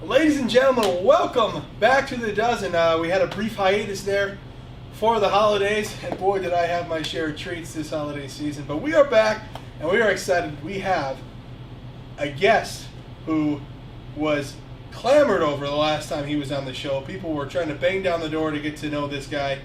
Ladies and gentlemen, welcome back to The Dozen. We had a brief hiatus there for the holidays, and boy did I have my share of treats this holiday season. But we are back, and we are excited. We have a guest who was clamored over the last time he was on the show. People were trying to bang down the door to get to know this guy.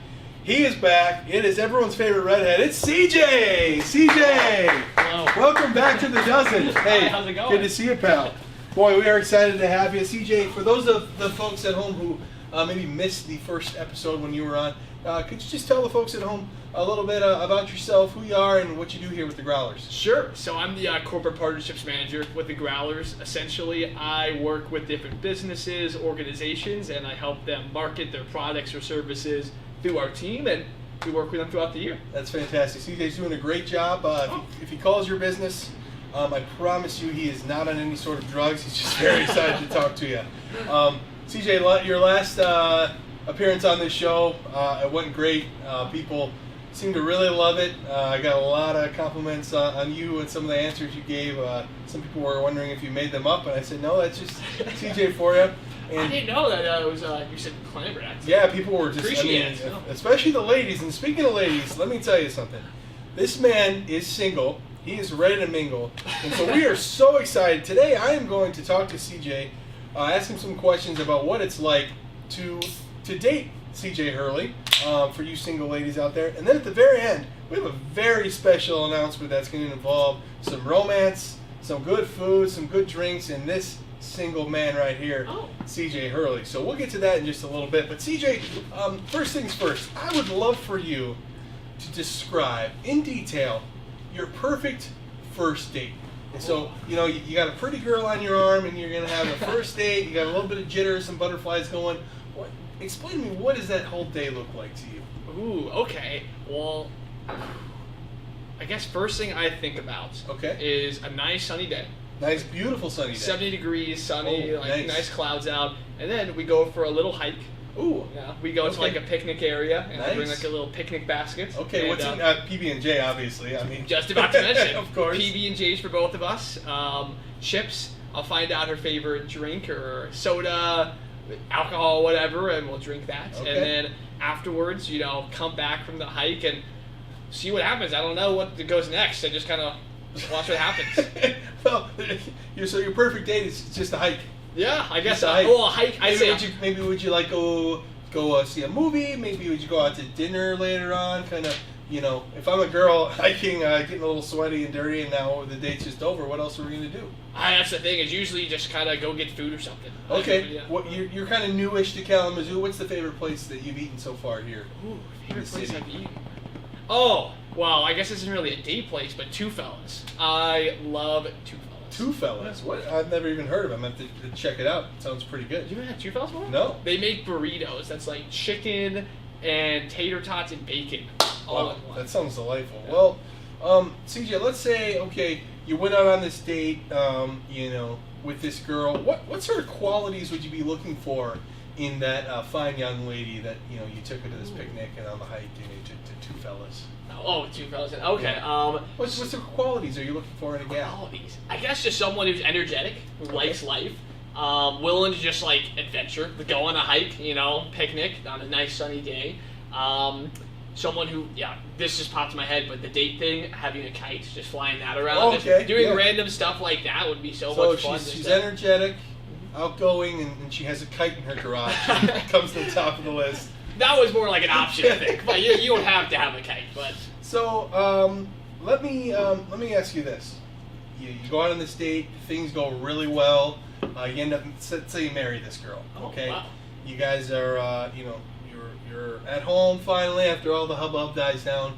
He is back. It is everyone's favorite redhead. It's CJ! CJ! Hello. Welcome back to The Dozen. Hey, how's it going? Good to see you, pal. Boy, we are excited to have you. CJ, for those of the folks at home who maybe missed the first episode when you were on, could you just tell the folks at home a little bit about yourself, who you are, and what you do here with the Growlers? Sure. So I'm the corporate partnerships manager with the Growlers. Essentially, I work with different businesses, organizations, and I help them market their products or services through our team, and we work with them throughout the year. That's fantastic. CJ's doing a great job. If he calls your business, I promise you he is not on any sort of drugs. He's just very excited to talk to you. CJ, your last appearance on this show, it went great. People seem to really love it. I got a lot of compliments on you and some of the answers you gave. Some people were wondering if you made them up, and I said, no, that's just CJ for you. And I didn't know that it was, you said clamored. yeah, people were just, Appreciate it. especially the ladies. And speaking of ladies, let me tell you something. This man is single. He is ready to mingle. And so we are so excited. Today I am going to talk to CJ, ask him some questions about what it's like to date CJ Hurley, for you single ladies out there. And then at the very end, we have a very special announcement that's going to involve some romance, some good food, some good drinks, and this single man right here, CJ Hurley. So we'll get to that in just a little bit. But CJ, first things first, I would love for you to describe in detail your perfect first date. And so, you got a pretty girl on your arm and you're going to have a first date. You got a little bit of jitters, some butterflies going. Explain to me, what does that whole day look like to you? Ooh, okay. Well, I guess first thing I think about is a nice sunny day. Nice, beautiful sunny day. 70 degrees, sunny, nice clouds out. And then we go for a little hike. Ooh. Yeah, we go to like a picnic area and Nice. I bring like a little picnic basket. Okay, and, what's in PB&J, obviously. I mean, just about to mention. Of course. PB&J's for both of us. Chips. I'll find out her favorite drink or soda, alcohol, whatever, and we'll drink that. Okay. And then afterwards, come back from the hike and see what happens. I don't know what goes next. I just kind of watch what happens. Well, so your perfect date is just a hike. Yeah, I guess a hike. Oh, a hike. Maybe would you like go see a movie? Maybe would you go out to dinner later on? Kind of, if I'm a girl hiking, getting a little sweaty and dirty, and now the date's just over. What else are we gonna do? That's the thing. Is usually you just kind of go get food or something. Okay. Yeah. What you're kind of newish to Kalamazoo. What's the favorite place that you've eaten so far here? Ooh, favorite place I've eaten. Oh, well, I guess this isn't really a date place, but Two Fellas. I love Two Fellas. Two Fellas? What? I've never even heard of them. I have to check it out. It sounds pretty good. You ever had Two Fellas before? No. They make burritos. That's like chicken and tater tots and bacon. All in one. That sounds delightful. Yeah. Well, CJ, let's say, you went out on this date, with this girl. What sort of qualities would you be looking for in that fine young lady that, you took her to this picnic and on the hike to Two Fellas? Oh, Two Fellas. Okay. Yeah. What sort of qualities are you looking for in a gal? Qualities. I guess just someone who's energetic, who likes life, willing to just adventure, go on a hike, picnic on a nice sunny day. Someone who, this just popped in my head, but the date thing, having a kite, just flying that around, doing random stuff like that would be so much fun. So she's energetic, outgoing, and she has a kite in her garage. Comes to the top of the list. That was more like an option, I think. But you don't have to have a kite. But so let me ask you this: you go out on this date, things go really well. You end up, say you marry this girl. Okay, wow. You guys are you're at home finally after all the hubbub dies down.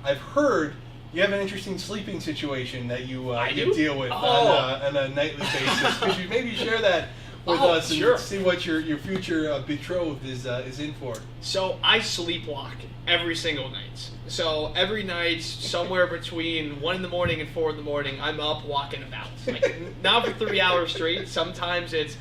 I've heard you have an interesting sleeping situation that you deal with on a nightly basis. Could you maybe share that with us and see what your future betrothed is in for? So I sleepwalk every single night. So every night, somewhere between 1 in the morning and 4 in the morning, I'm up walking about. Not for 3 hours straight. Sometimes it's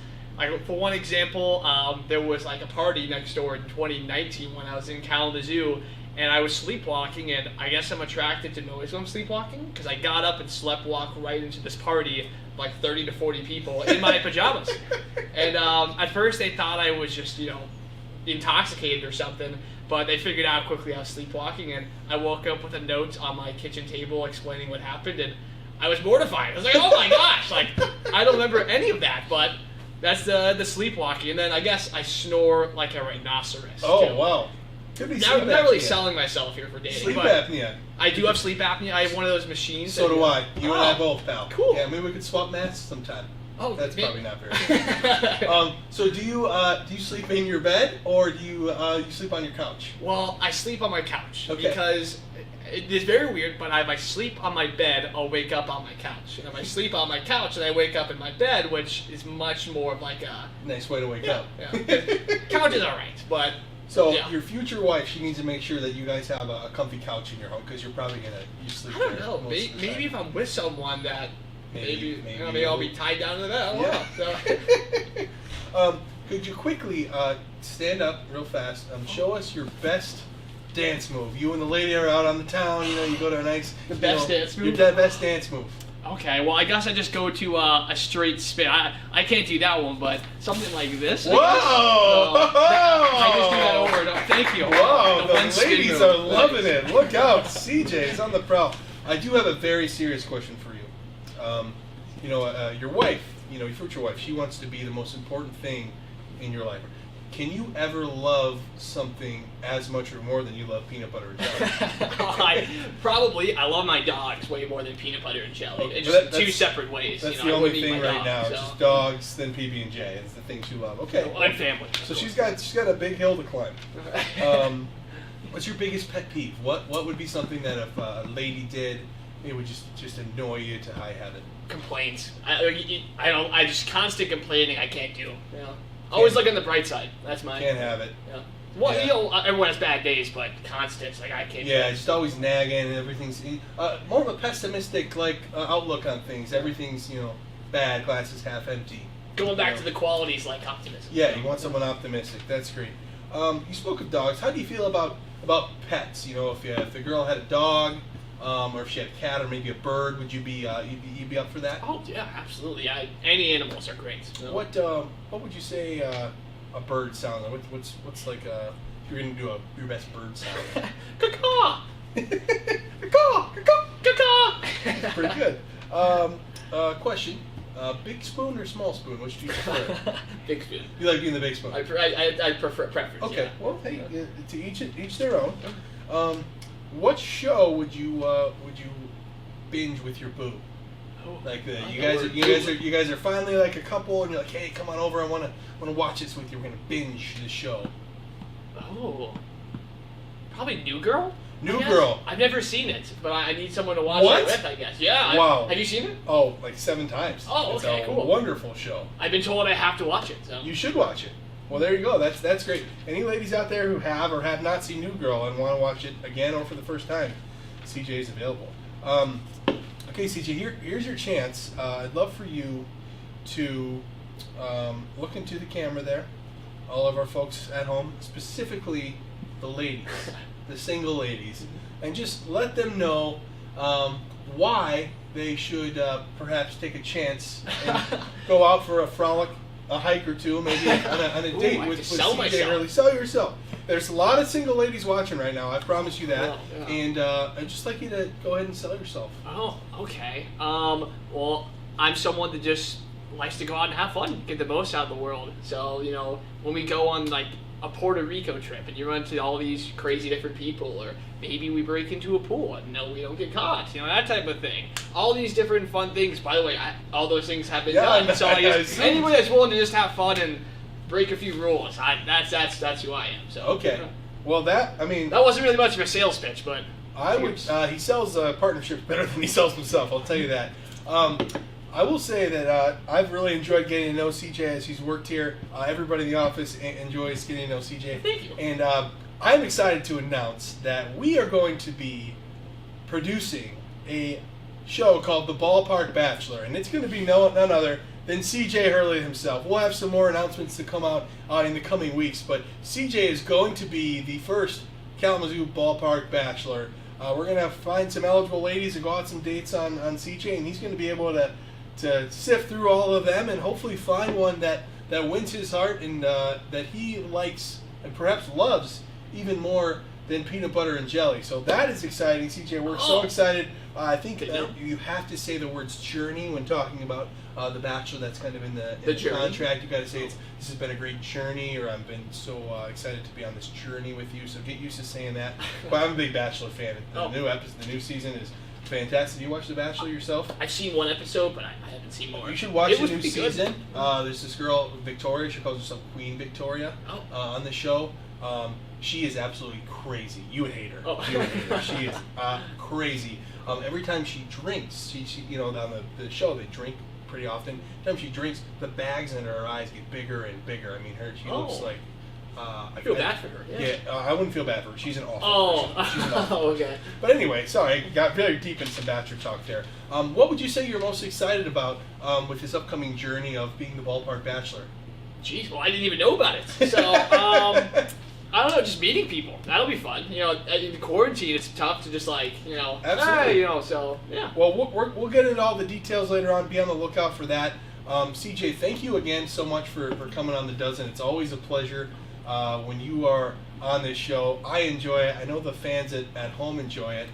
for one example, there was a party next door in 2019 when I was in Kalamazoo, and I was sleepwalking, and I guess I'm attracted to noise when I'm sleepwalking, because I got up and sleepwalked right into this party, like 30 to 40 people, in my pajamas. And at first they thought I was just, intoxicated or something, but they figured out quickly I was sleepwalking, and I woke up with a note on my kitchen table explaining what happened, and I was mortified. I was like, oh my gosh, like, I don't remember any of that, but that's the sleepwalking. And then I guess I snore like a rhinoceros. Oh, too. wow. Could be I'm not really selling myself here for dating. Sleep but apnea. I do have sleep apnea. I have one of those machines. So do I. You and I both, pal. Cool. Yeah, maybe we could swap masks sometime. Oh, that's probably not very good. So do you sleep in your bed, or do you sleep on your couch? Well, I sleep on my couch because it's very weird. But if I sleep on my bed, I'll wake up on my couch. And if I sleep on my couch, and I wake up in my bed, which is much more of like a nice way to wake up. Yeah. Couch is all right, but. So your future wife, she needs to make sure that you guys have a comfy couch in your home, because you're probably you sleep there. I don't know. Maybe if I'm with someone that maybe I'll be tied down to that. Yeah. Could you quickly stand up real fast? Show us your best dance move. You and the lady are out on the town. You go to a nice dance move. Your best dance move. Okay, well, I guess I just go to a straight spin. I can't do that one, but something like this. Whoa! I just do that over. No, thank you. Whoa, the ladies are loving it. Look out, CJ's on the prowl. I do have a very serious question for you. Your wife, your future wife, she wants to be the most important thing in your life. Can you ever love something as much or more than you love peanut butter and jelly? I love my dogs way more than peanut butter and jelly. It's just two separate ways. That's the only thing right now. Just dogs, then PB&J. It's the things you love. Okay. And family. So she's got a big hill to climb. What's your biggest pet peeve? What would be something that if a lady did, it would just annoy you to high heaven? Complaints. I just constant complaining. I can't do. Always look on the bright side. That's my. Can't have it. Yeah. Well, everyone has bad days, but constant. Like I can't. Yeah, just always nagging and everything's more of a pessimistic outlook on things. Everything's bad. Glass is half empty. Going back to the qualities like optimism. Yeah, you want someone optimistic. That's great. You spoke of dogs. How do you feel about pets? If the girl had a dog, or if she had a cat or maybe a bird, would you be you'd be up for that? Oh yeah, absolutely. Any animals are great. So. What would you say a bird sound like? What's like if you're gonna do your best bird sound? Caw. Caw. Caw. Pretty good. Question: big spoon or small spoon? Which do you prefer? Big spoon. You like being the big spoon? I prefer preference. Okay. Yeah. Well, hey, to each their own. What show would you binge with your boo? Oh, you guys are finally like a couple, and you're like, hey, come on over. I want to watch this with you. We're gonna binge the show. Oh, probably New Girl. New Girl. I've never seen it, but I need someone to watch it with. I guess. Yeah. Wow. Have you seen it? Oh, like 7 times. Oh, okay, it's a cool. Wonderful show. I've been told I have to watch it. So. You should watch it. Well, there you go. That's great. Any ladies out there who have or have not seen New Girl and want to watch it again or for the first time, CJ is available. Okay, CJ, here's your chance. I'd love for you to look into the camera there. All of our folks at home, specifically the ladies, the single ladies, and just let them know why they should perhaps take a chance and go out for a frolic, a hike or two, maybe on a date with CJ Hurley. Sell yourself. There's a lot of single ladies watching right now. I promise you that. Yeah. And I'd just like you to go ahead and sell yourself. Oh, okay. Well, I'm someone that just likes to go out and have fun, get the most out of the world. So, when we go on like a Puerto Rico trip and you run into all these crazy different people, or maybe we break into a pool and we don't get caught, that type of thing. All these different fun things. By the way, all those things have been done. So I guess anybody that's willing to just have fun and break a few rules, that's who I am. So okay. Well, that wasn't really much of a sales pitch, but he sells partnerships better than he sells himself. I'll tell you that. I will say that I've really enjoyed getting to know CJ as he's worked here. Everybody in the office enjoys getting to know CJ. Thank you. And I'm excited to announce that we are going to be producing a show called The Ballpark Bachelor, and it's going to be none other than CJ Hurley himself. We'll have some more announcements to come out in the coming weeks, but CJ is going to be the first Kalamazoo Ballpark Bachelor. We're going to find some eligible ladies and go out some dates on CJ, and he's going to be able to sift through all of them and hopefully find one that wins his heart and that he likes and perhaps loves even more than peanut butter and jelly. So that is exciting, CJ. We're so excited. I think you have to say the words journey when talking about The Bachelor. That's kind of in the contract. You got to say this has been a great journey, or I've been so excited to be on this journey with you. So get used to saying that. But I'm a big Bachelor fan. The new season is fantastic. Do you watch The Bachelor yourself? I've seen one episode, but I haven't seen more. You should watch the new season. There's this girl, Victoria. She calls herself Queen Victoria on the show. She is absolutely crazy. You would hate her. You would hate her. She is crazy. Every time she drinks, she on the show they drink pretty often. Every time she drinks, the bags in her eyes get bigger and bigger. I mean, she looks like. I feel bad for her. Yeah, I wouldn't feel bad for her. She's an awful person. She's an awful person. Okay. But anyway, sorry, got very deep into some Bachelor talk there. What would you say you're most excited about with this upcoming journey of being the Ballpark Bachelor? Jeez, well, I didn't even know about it. So, I don't know, just meeting people. That'll be fun. In quarantine, it's tough to just Absolutely. so, yeah. Well, we'll get into all the details later on. Be on the lookout for that. CJ, thank you again so much for coming on The Dozen. It's always a pleasure when you are on this show. I enjoy it. I know the fans at home enjoy it.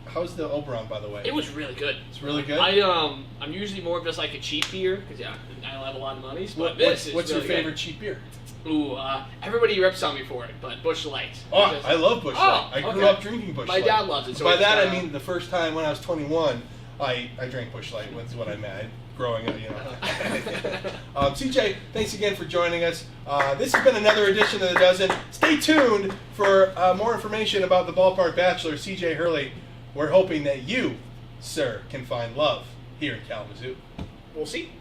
How's the Oberon, by the way? It was really good. It's really good? I'm usually more of just like a cheap beer, because I don't have a lot of money. But what's your favorite cheap beer? Ooh, everybody rips on me for it, but Busch Light. Oh, I love Busch Light. I grew up drinking Busch Light. My dad loves it. So by that I mean the first time when I was 21, I drank Busch Light. That's what I meant. Growing up, CJ, thanks again for joining us. This has been another edition of The Dozen. Stay tuned for more information about the Ballpark Bachelor. CJ Hurley, we're hoping that you, sir, can find love here in Kalamazoo. We'll see.